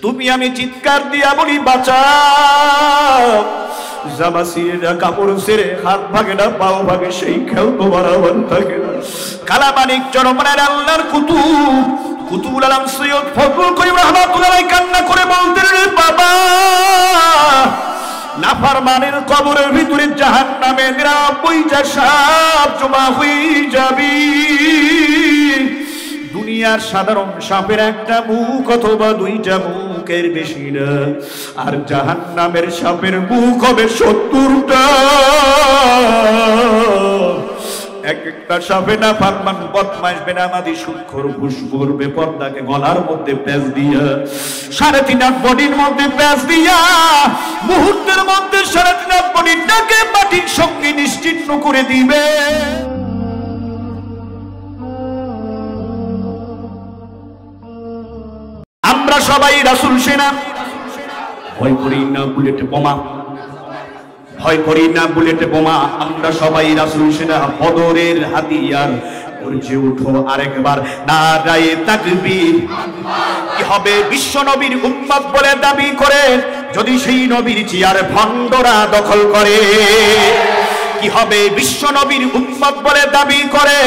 তুমি আমি চিৎকার দিয়া বলি বাঁচাও, জামা ছিঁড়ে না, কাপড় ছিঁড়ে, হাত ভাগে না, পাও ভাগে, সেই খেয়াল তোমার আমার থাকে না। কালামানিক চরমনের আল্লাহর কুতুবুল আলম সৈয়দ ফজলুল করিম রাহমাতুল্লাহ আলাইহি কান্না করে বলতেন, রে বাবা, নাফরমানের কবরের ভিতরে জাহান্নামে ৯৯টা সাপ জমা হয়ে যাবে। দুনিয়ার সাধারণ সাপের একটা মুখ অথবা 2টা মুখের বেশি না, আর জাহান্নামের সাপের মুখ হবে ৭০টা। এক একটা সাপে না ফারমান বদমাইশ বেনামাজি সুদখোর ঘুষখোর বেপরদাকে গলার মধ্যে প্যাঁচ দিয়া, ৩.৫ হাত বডির মধ্যে প্যাঁচ দিয়া, মুহূর্তের মধ্যে ৩.৫ হাত বডিটাকে মাটির সঙ্গে নিশ্চিহ্ন করে দিবে। আমরা সবাই রাসূল সেনা, ভয় করি না বুলেট বোমা, ভয় করি না বুলেট বোমা, আমরা সবাই রাসূল সেনা, বদরের হাতিয়ার। গর্জে উঠো আরেকবার নারায়ে তাকবীর। কি হবে বিশ্ব নবীর উম্মত বলে দাবি করে যদি সেই নবীর চেয়ার ভণ্ডরা দখল করে? কি হবে বিশ্ব নবীর উম্মত বলে দাবি করে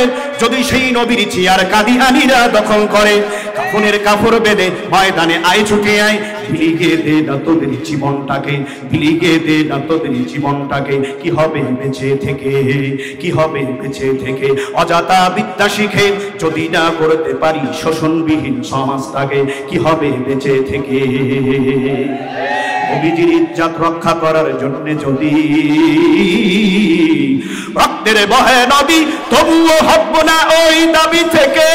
যদি সেই নবীর চেয়ার কাদিয়ানীরা দখল করে? কাফনের কাপড় বেঁধে ময়দানে আয় ছুটে আয়, বিলিয়ে দে না তোদের জীবনটাকে, বিলিয়ে দে না তোদের জীবনটাকে। কি হবে বেঁচে থেকে, কি হবে বেঁচে থেকে? অজাতা বিদ্যা শিখে যদি না করতে পারি শোষণবিহীন সমাজটাকে, কি হবে বেঁচে থেকে? নবীজির ইজ্জত রক্ষা করার জন্য যদি রক্তের বহে নদী, তবুও হব না ওই দাবি থেকে।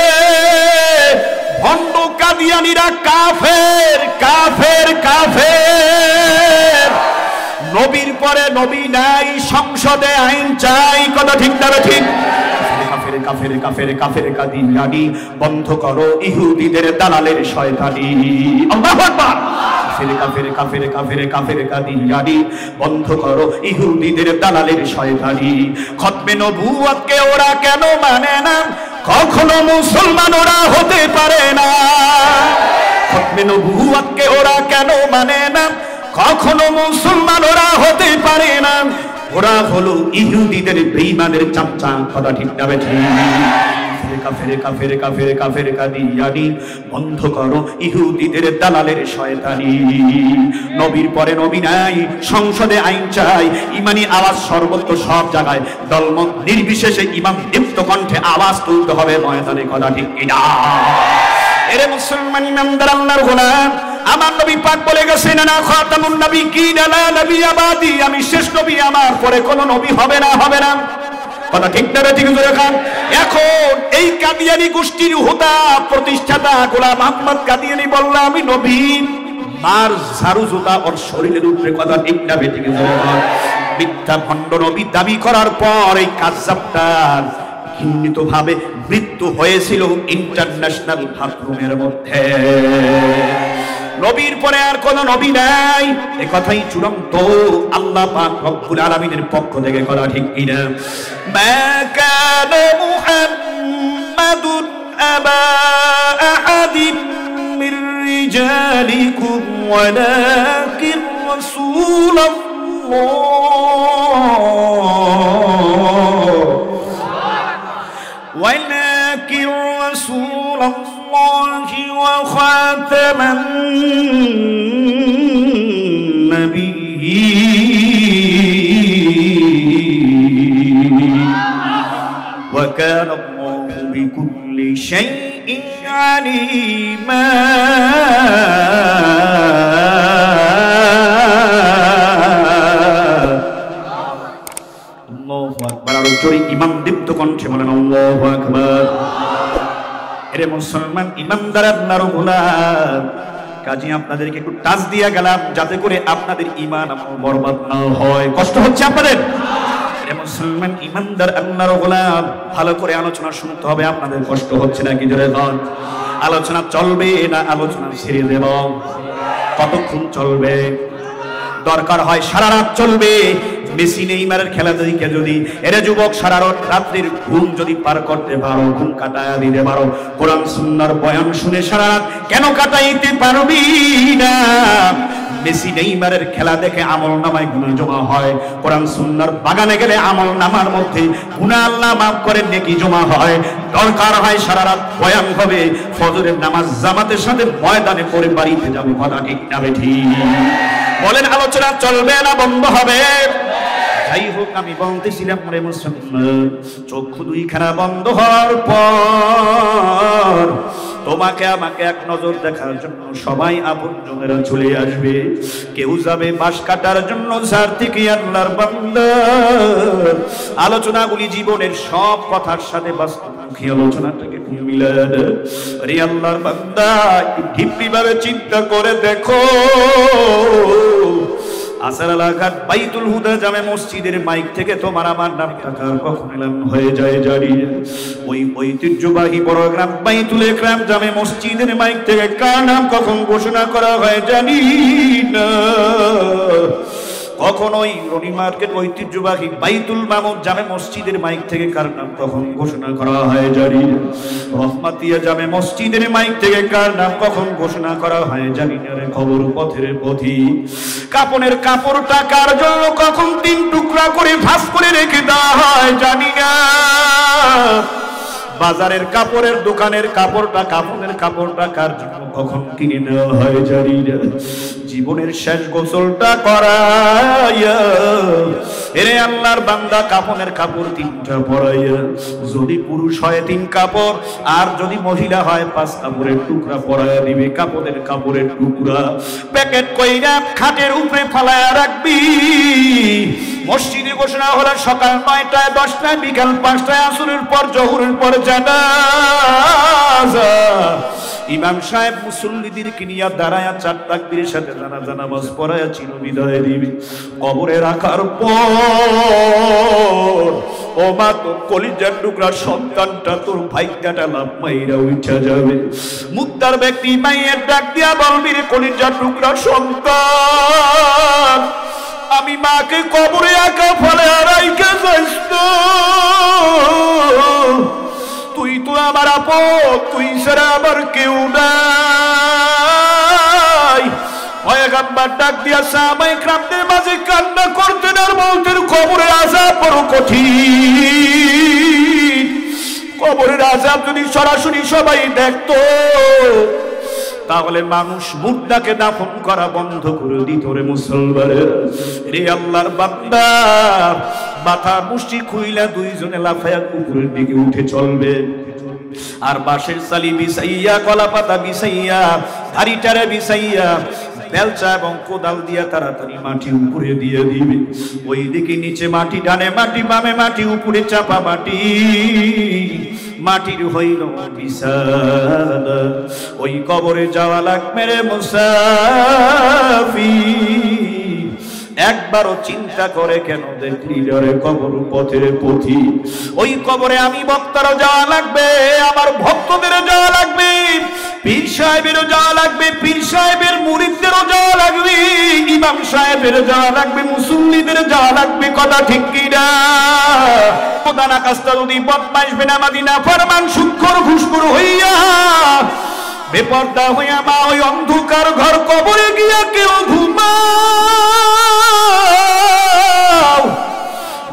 ভণ্ড কাদিয়ানীরা কাফের, কাফের, কাফের। নবীর পরে নবী নাই, সংসদে আইন চাই, কথা ঠিক না ঠিক? কাফের, কাফের, কাফের, কাফের কাদিয়ানী, বন্ধ করো ইহুদিদের দালালের শয়তানি। আল্লাহু আকবার। কাফের, কাফের, কাফের, কাফের কাদিয়ানী, বন্ধ করো ইহুদিদের দালালের শয়তানি। খতমে নবুয়তকে ওরা কেন মানে না? কখনো মুসলমান ওরা হতে পারে না। খতমে নবুয়তকে ওরা কেন মানে না? কখনো মুসলমান ওরা হতে পারে না। ওরা হলো ইহুদিদের বেঈমানের চামচা, কথা ঠিক না বেঠিক? কাফের, কাফের, কাফের, কাফের কাদিয়ানী, বন্ধ করো ইহুদিদের দালালের শয়তানি। নবীর পরে নবী নাই, সংসদে আইন চাই, ইমানি আওয়াজ সর্বত্র সব জায়গায়, দলমত নির্বিশেষে ইমাম দীপ্ত কণ্ঠে আওয়াজ তুলতে হবে ময়দানে, কথা ঠিক কিনা? এরে মুসলমান ইমানদার আল্লাহর গোলাম, আমার নবী পাক বলে গেছেন, না খাতামুন নবিয়্যিন লা নবিয়্যা বাদি, আমি শেষ নবী, আমার পরে কোনো নবী হবে না, হবে না, কথা ঠিক না ঠিক? এখন এই কাদিয়ানী গোষ্ঠীর হোতা প্রতিষ্ঠাতা গোলাম আহমদ কাদিয়ানী বলল, আমি নবী, মার ঝাড়ু জুতা ওর শরীরের উপরে, কথা ঠিক না ঠিক? মিথ্যা ভণ্ড নবী দাবি করার পর এই কাযযাবটার ঘৃণিত ভাবে মৃত্যু হয়েছিল ইন্টারন্যাশনাল বাথরুমের মধ্যে। নবীর পরে আর কোন নবী নাই, এই কথাই চূড়ান্ত আল্লাহ পাক রব্বুল আলামিনের পক্ষ থেকে, কথা ঠিক কিনা? মা কানা মুহাম্মাদুন আবা আহাদিন মির রিজালিকুম ওয়ালাকিন রাসূলুল্লাহি ওয়া খাতামান নাবিয়্যিন ওয়া কানা আল্লাহু বিকুল্লি শাইইন আলিমা। আল্লাহু আকবার। আর জোরে ইমাম দীপ্ত কণ্ঠে বলেন আল্লাহু আকবার। এরে মুসলমান ইমানদার আল্লাহর গোলাম, কাজী আপনাদেরকে একটু টাচ দিয়া গেলাম যাতে করে আপনাদের ঈমান আমল বরবাদ না হয়। কষ্ট হচ্ছে আপনাদের? এরে মুসলমান ইমানদার আল্লাহর গোলাম, ভালো করে আলোচনা শুনতে হবে। আপনাদের কষ্ট হচ্ছে নাকি? জোরে বল। আলোচনা চলবে না আলোচনা ছেড়ে দেব? কতক্ষণ চলবে? দরকার হয় সারা রাত চলবে। মেসি নেইমারের খেলা দেখে যদি এরা যুবক সারা রাত্রির ঘুম যদি পার করতে পারো, ঘুম কাটায় দিতে পারো, কোরআন সুন্নাহর বয়ান শুনে সারা রাত কেন কাটাইতে পারবি না? মেসি নেইমারের খেলা দেখে আমলনামায় গুনাহ জমা হয়, কোরআন সুন্নাহর বাগানে গেলে আমলনামার মধ্যে গুনাহ আল্লাহ মাফ করে নেকি জমা হয়। দরকার হয় সারা রাত বয়ান হবে, ফজরের নামাজ জামাতের সাথে ময়দানে পড়ে বাড়িতে যাবে। কথা ঠিক না ঠিক? বলেন আলোচনা চলবে না বন্ধ হবে? যাই হোক, আমি বলতেছিলাম রে মুসলমান, চক্ষু দুইখানা বন্ধ হওয়ার পর তোমাকে আমাকে এক নজর দেখার জন্য সবাই আপনজনেরা চলে আসবে। কেউ যাবে বাঁশ কাটার জন্য যার থেকে আল্লাহর বান্দা। আলোচনাগুলি জীবনের সব কথার সাথে বাস্তবমুখী আলোচনাটাকে মিলায় রে আল্লাহর বান্দা। ঠিকই ভাবে চিন্তা করে দেখো, আসার এলাকার বাইতুল হুদা জামে মসজিদের মাইক থেকে তোমার আমার নাম টাকার কখন এলান হয়ে যায় জানি। ওই ঐতিহ্যবাহী প্রোগ্রাম বাইতুল ইকরাম জামে মসজিদের মাইক থেকে কার নাম কখন ঘোষণা করা হয় জানি না। কখন ওই রনি মার্কেট ঐতিহ্যবাহী বাইতুল মামুদ জামে মসজিদের মাইক থেকে কার নাম কখন ঘোষণা করা হয় জানি না। রহমাতিয়া জামে মসজিদের মাইক থেকে কার নাম কখন ঘোষণা করা হয় জানি না। রে খবর পথের পথি, কাপনের কাপড়টা কার জন্য কখন 3 টুকরা করে ভাঁজ করে রেখে দেওয়া হয় জানি না। বাজারের কাপড়ের দোকানের কাপড়টা, কাপনের কাপড়টা কার জন্য কখন কিনে নেওয়া হয় জানি না। জীবনের শেষ গোসলটা করাইয়া এরে আল্লাহর বান্দা কাপনের কাপড় 3টা পরাইয়া, যদি পুরুষ হয় 3 কাপড় আর যদি মহিলা হয় 5 কাপড়ের টুকরা পরাইয়া দিবে। কাপড়ের টুকরা প্যাকেট কইরা খাটের উপরে ফালায়া রাখবি। মসজিদে ঘোষণা হলো সকাল 9টায়, 10টায়, বিকাল 5টায়, আসরের পর জোহরের পর জানাজা। ইমাম সাহেব মুসল্লিদেরকে নিয়ে দাঁড়ায়া 4 তাকবীরের সাথে জানাজা নামাজ পড়ায়া চিরবিদায় দিবে। কবরে রাখার পর ও মা, তো কলিজার টুকরার সন্তানটা তোর ভাগ্যটা লাভ মাইরা উঠা যাবে। মুক্তার ব্যক্তি মায়ের ডাক দিয়া বলবি, রে কলিজার টুকরার সন্তান, আমি মাকে কবরে একা ফেলে আড়াইকে যাইস না। তুই তো আমার আপন, তুই ছাড়া আমার কেউ নাই। পয়গম্বর ডাক দিয়া সাহাবায়ে কেরামদের মাঝে কান্না করতেন আর বলতেন, কবরের আযাব বড় কঠিন। কবরের আযাব যদি সরাসরি সবাই দেখতো তাহলে মানুষ মুর্দাকে দাফন করা বন্ধ করে দিত। রে মুসলমানের রে আল্লাহর বান্দা, মাথা মুষ্টি খুইলা 2 জনে লাফায়া উপরের দিকে উঠে চলবে। আর বাঁশের চালি বিছাইয়া, কলা পাতা বিছাইয়া, ধাড়িটারে বিছাইয়া, বেলচা এবং কোদাল দিয়া তাড়াতাড়ি মাটি উপরে দিয়ে দিবে। ওই দিকে নিচে মাটি, ডানে মাটি, বামে মাটি, উপরে চাপা মাটি। মাটির হইল বিছানা, ওই কবরে যাওয়া লাগবে রে মুসাফির। একবারও চিন্তা করে কেন দেখলি রে কবর পথের পথি? ওই কবরে আমি বক্তারও যাওয়া লাগবে, আমার ভক্তদেরও যাওয়া লাগবে, পীর সাহেবেরও যাওয়া লাগবে, পীর সাহেবের মুরিদদেরও যাওয়া লাগবে, ইমাম সাহেবের যাওয়া লাগবে, মুসল্লিদের যাওয়া লাগবে। কথা ঠিক কি না? প্রধান আকাশটা যদি বদমাইশ বেনামাজি নাফরমান সুদখোর ঘুষখোর হইয়া বেপরদা হইয়া মা ওই অন্ধকার ঘর কবরে গিয়া কেউ ঘুমাও,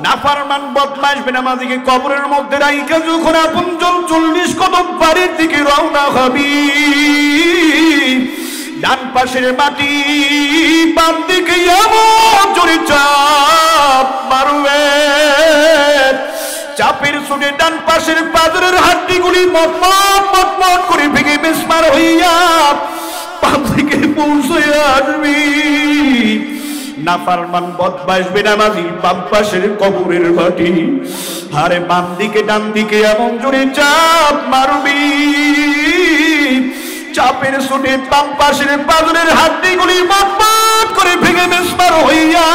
নাফরমান বদমাইশ বেনামাজিকে কবরের মধ্যে রাইখা যখন আপনজন 40 কদম বাড়ির দিকে রওনা হবি, ডান পাশের মাটি বাম দিকে এমন জোরে চাপ মারবে, চাপের সুরে ডান পাশের পাজরের হাড্ডিগুলি মটমট মটমট করে ভেঙে মিসমার হইয়া বাম দিকে পৌঁছে আসবি। নাফরমান বদমাইশ বেনামাজি বাম পাশের কবরের মাটি, আরে বাম দিকে ডান দিকে এমন জোরে চাপ মারবি, চাপের সুরে বাম পাশের পাজরের হাড্ডিগুলি মটমট করে ভেঙে মিসমার হইয়া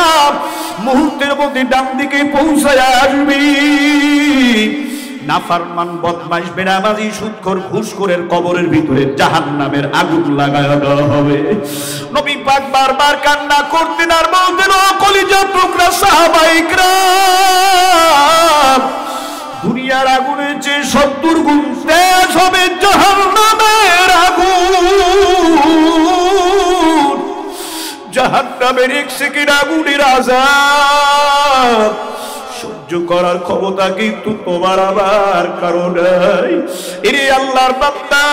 মুহূর্তের মধ্যে ডান দিকে পৌঁছায় আসবি। নাফরমান বদমাইশ বেনামাজি সুদখোর ঘুষখোরের কবরের ভিতরে জাহান্নামের আগুন লাগায় দেওয়া হবে। নবী পাক বারবার কান্না করতেন আর বলতেন, ও কলিজার টুকরা সাহাবায়ে কিরাম, দুনিয়ার আগুনের চেয়ে 70 গুণ তেজ হবে জাহান্নামের আগুন। জাহান্নামের 1 সেকেন্ড আগুনের আযাব সহ্য করার ক্ষমতা কিন্তু তোমার আমার কারো নাই। এরে আল্লাহর বান্দা,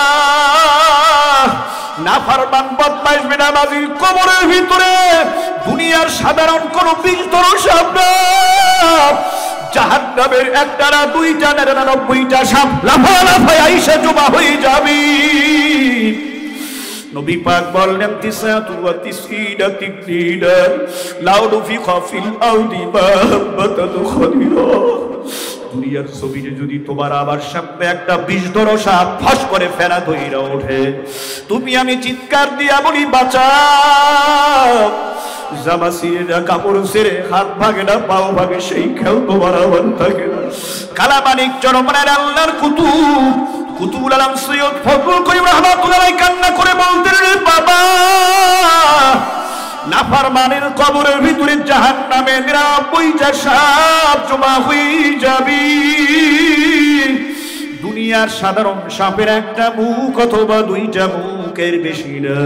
নাফরমান বদমাইশ বেনামাজির কবরের ভিতরে দুনিয়ার সাধারণ কোন বিষধর সাপ না, জাহান্নামের একটা না দুইটা না 99টা সাপ লাফালাফায় আইসা জমা হয়ে যাবে। নবী পাক বললেন, 99 লাউডু ফি খাফিল আউদি বাবাতাতু খলিরা। দুনিয়ার জমিনে যদি তোমার আবার সামনে একটা বিষধর সাপ ফস করে ফেরা ধইরা ওঠে, তুমি আমি চিৎকার দিয়া বলি বাঁচাও, জামা ছিঁড়ে না, কাপড় ছিঁড়ে, হাত ভাগে না, পাও ভাগে, সেই খেয়াল তোমার আমার থাকে না। কালামানিক চরমনের আল্লাহর কুতুবুল আলম সৈয়দ ফজলুল করিম রাহমাতুল্লাহ আলাইহি কান্না করে বলতেন, রে বাবা, নাফরমানের কবরের ভিতরে জাহান্নামে 99টা সাপ জমা হয়ে যাবে। দুনিয়ার সাধারণ সাপের একটা মুখ অথবা 2টা মুখের বেশি না,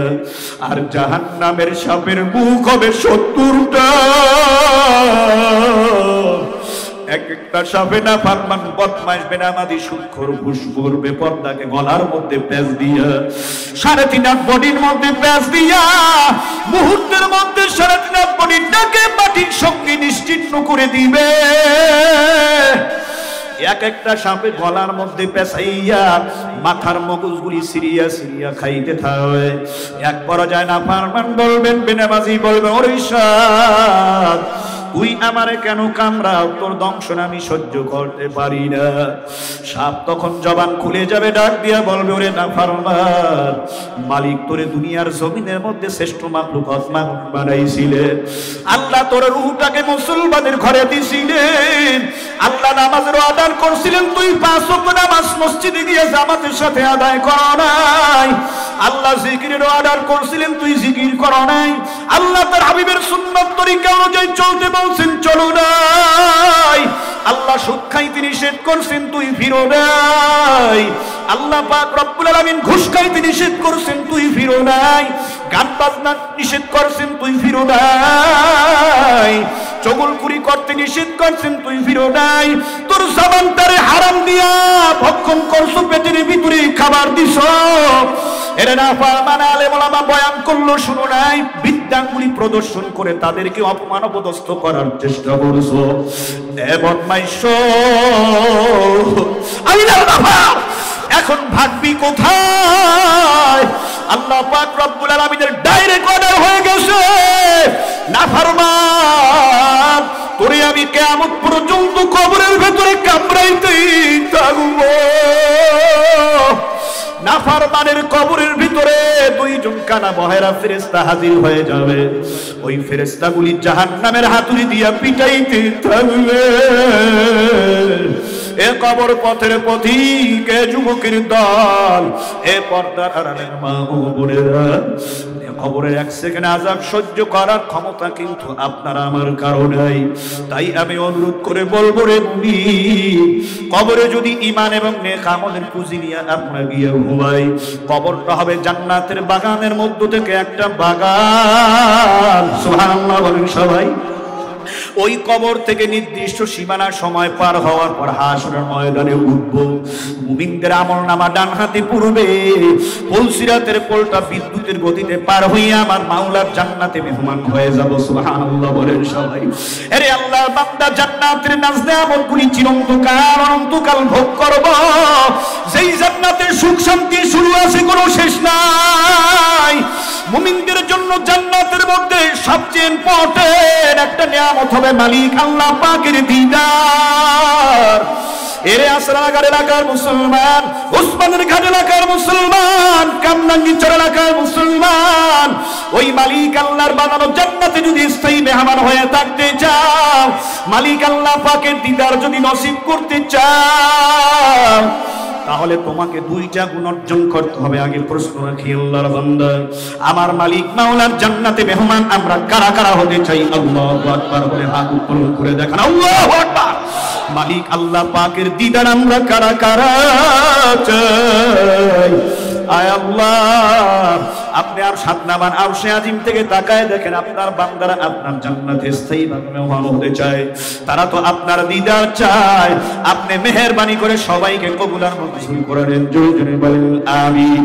আর জাহান্নামের সাপের মুখ হবে 70টা। এক একটা সাপে না ফারমান বদমাইশ বেনামাজি সুদখোর ঘুষখোর বেপরদাকে গলার মধ্যে প্যাঁচ দিয়া 3.5 হাত বডির মধ্যে প্যাঁচ দিয়া মুহূর্তের মধ্যে 3.5 হাত বডিটাকে মাটির সঙ্গে নিশ্চিহ্ন করে দিবে। এক একটা সাপে গলার মধ্যে পেঁচাইয়া মাথার মগজগুলি সিরিয়া সিরিয়া খাইতে থাকে। এক পর্যায়ে না ফারমান বলবেন, বেনামাজি বলবেন, ওরে সাপ, তুই আমারে কেন কামড়াও? তোর দংশন আমি সহ্য করতে পারি না। সাপ তখন জবান খুলে যাবে, ডাক দিয়া বলবে, ওরে নাফরমান, মালিক তোরে দুনিয়ার জমিনের মধ্যে শ্রেষ্ঠ মাখলুকাত বানাইছিলেন। আল্লাহ তোর রূহটাকে মুসলমানের ঘরে দিছিলেন। আল্লাহ নামাজের আদান করছিলেন, তুই 5 ওয়াক্ত নামাজ মসজিদে গিয়ে জামাতের সাথে আদায় করো নাই। আল্লাহ জিকিরের অর্ডার করছিলেন, তুই জিকির করো নাই। আল্লাহ তার হাবিবের সুন্নাত তরিকা অনুযায়ী চলতে বলছেন, চলো নাই। আল্লাহ সুদ খাইতে নিষেধ করছেন, তুই ফিরো নাই। আল্লাহ পাক রব্বুল আলামিন ঘুষ খাইতে নিষেধ করছেন, তুই ফিরো নাই। গান বাজনা নিষেধ করছেন, তুই ফিরো নাই। চগলখুরি করতে নিষেধ করছেন, তুই ফিরো নাই। তোর জবানটারে হারাম দিয়া ভক্ষণ করছো, পেটের ভিতরে খাবার দিছো। এরা না ফারমান আলেম ওলামা বয়ান করলো, শুনো নাই। বিদ্যাঙ্গুলি প্রদর্শন করে তাদেরকে অপমান অপদস্থ করার চেষ্টা করছো। এমন মাইশ এখন ভাগবি কোথায়? আল্লাহ পাক রব্বুল আলামিনের ডাইরেক্ট অর্ডার হয়ে গেছে, নাফরমান তোরে আমি কিয়ামত পর্যন্ত কবরের ভেতরে কামড়াইতেই থাকবো। নাফরমানের কবরের ভিতরে 2 জন কানা বহেরা ফেরেশতা হাজির হয়ে যাবে। ওই ফেরেশতাগুলি জাহান্নামের হাতুড়ি দিয়া পিটাইতে থাকবে। এ কবর পথের পথিক, এ যুবকের দল, এ পর্দার আড়ালের মা ও বোনেরা, কবরের 1 সেকেন্ড আযাব সহ্য করার ক্ষমতা কিন্তু আপনার আমার কারো নাই। তাই আমি অনুরোধ করে বলবো, রে মুমিন, কবরে যদি ঈমান এবং নেক আমলের পুঁজি নিয়ে আপনারা গিয়ে ঘুমাই, কবরটা হবে জান্নাতের বাগানের মধ্য থেকে একটা বাগান। সুবহানাল্লাহ বলেন সবাই। ওই কবর থেকে নির্দিষ্ট সীমানা সময় পার হওয়ার পর হাসরের ময়দানে উঠব। মুমিনদের আমলনামা ডান হাতে পড়বে, পুলসিরাতের পোলটা বিদ্যুতের গতিতে পার হইয়া আমার মাওলার জান্নাতে মেহমান হয়ে যাব। সুবহানাল্লাহ বলেন সবাই। আরে আল্লাহর বান্দা, জান্নাতের নাজনেয়ামতগুলি চিরন্তকাল অনন্তকাল ভোগ করব। যেই জান্নাতের সুখ শান্তি শুরু আছে, কোনো শেষ নাই। মুমিনদের জন্য জান্নাতের মধ্যে সবচেয়ে ইম্পর্টেন্ট একটা নিয়ামত হবে মালিক আল্লাহ পাকের দিদার। এরে আসরানগর এলাকার মুসলমান, ওসমানের ঘাট এলাকার মুসলমান, কামরাঙ্গীরচর এলাকার মুসলমান, ওই মালিক আল্লাহর বানানো জান্নাতে যদি স্থায়ী মেহমান হয়ে থাকতে চাও, মালিক আল্লাহ পাকের দিদার যদি নসিব করতে চাও, তাহলে তোমাকে দুইটা গুণ অর্জন করতে হবে। আগে প্রশ্ন রাখি আল্লাহর বান্দা, আমার মালিক মাওলার জান্নাতে মেহমান আমরা কারা কারা হতে চাই? আল্লাহু আকবার বলে হাত উত্তোলন করে দেখান, আল্লাহু আকবার। মালিক আল্লাহ পাকের দিদার আমরা কারা কারা চাই? আয় আল্লাহ, আপনি আর সাতনামান আরশে আজিম থেকে তাকায় দেখেন, আপনার বান্দারা আপনার জান্নাতে স্থায়ীভাবে মেহমান হতে চায়। তারা তো আপনার দিদার চায়। আপনি মেহেরবানি করে সবাইকে কবুল আর মঞ্জুর করে নেন। জোরে জোরে বলেন আমিন।